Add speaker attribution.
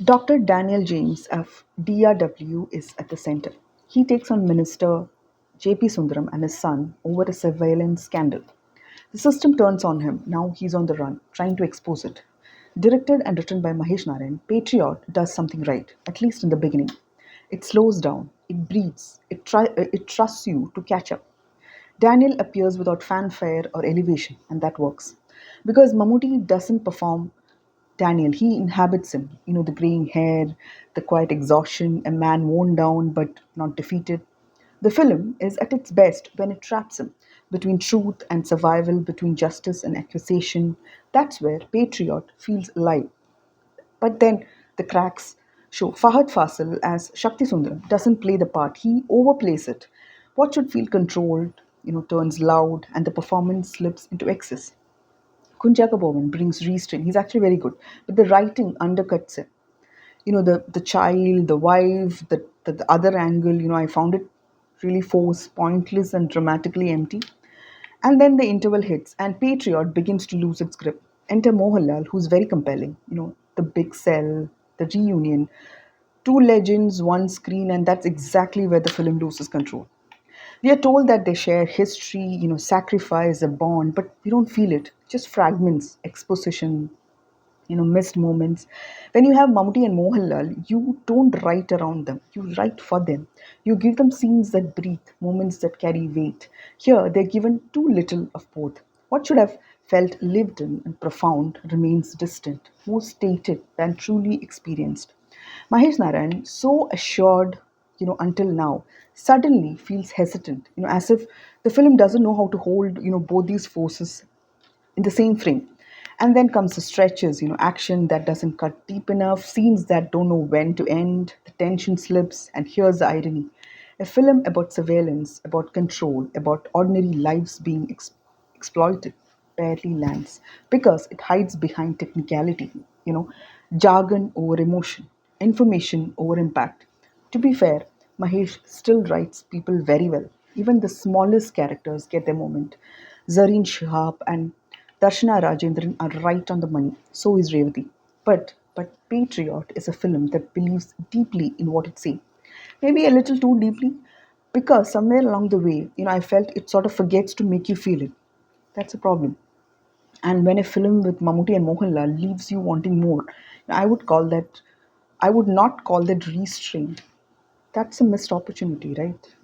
Speaker 1: Dr. Daniel James of DRW is at the center. He takes on Minister J.P. Sundaram and his son over a surveillance scandal. The system turns on him. Now he's on the run, trying to expose it. Directed and written by Mahesh Narayan, Patriot does something right, at least in the beginning. It slows down, it breathes, it trusts you to catch up. Daniel appears without fanfare or elevation, and that works. Because Mammootty doesn't perform Daniel, he inhabits him. The graying hair, the quiet exhaustion, a man worn down but not defeated. The film is at its best when it traps him between truth and survival, between justice and accusation. That's where Patriot feels alive. But then the cracks show. Fahad Fasil as Shakti Sundaram doesn't play the part, he overplays it. What should feel controlled, turns loud, and the performance slips into excess. Kunjaka Bowen brings restraint. He's actually very good, but the writing undercuts it. The child, the wife, the other angle. I found it really forced, pointless, and dramatically empty. And then the interval hits, and Patriot begins to lose its grip. Enter Mohanlal, who's very compelling. The big cell, the reunion, two legends, one screen, and that's exactly where the film loses control. We are told that they share history, sacrifice, a bond, but we don't feel it. Just fragments, exposition, missed moments. When you have Mammootty and Mohanlal, you don't write around them. You write for them. You give them scenes that breathe, moments that carry weight. Here, they're given too little of both. What should have felt lived in and profound remains distant, more stated than truly experienced. Mahesh Narayan, so assured, until now, suddenly feels hesitant, as if the film doesn't know how to hold, both these forces in the same frame. And then comes the stretches, action that doesn't cut deep enough, scenes that don't know when to end, the tension slips, and here's the irony. A film about surveillance, about control, about ordinary lives being exploited barely lands because it hides behind technicality, you know, jargon over emotion, information over impact. To be fair, Mahesh still writes people very well. Even the smallest characters get their moment. Zareen Shihab and Darshana Rajendran are right on the money. So is Revati. But Patriot is a film that believes deeply in what it says. Maybe a little too deeply, because somewhere along the way, I felt it sort of forgets to make you feel it. That's a problem. And when a film with Mammootty and Mohanlal leaves you wanting more, I would call that, I would not call that restraint. That's a missed opportunity, right?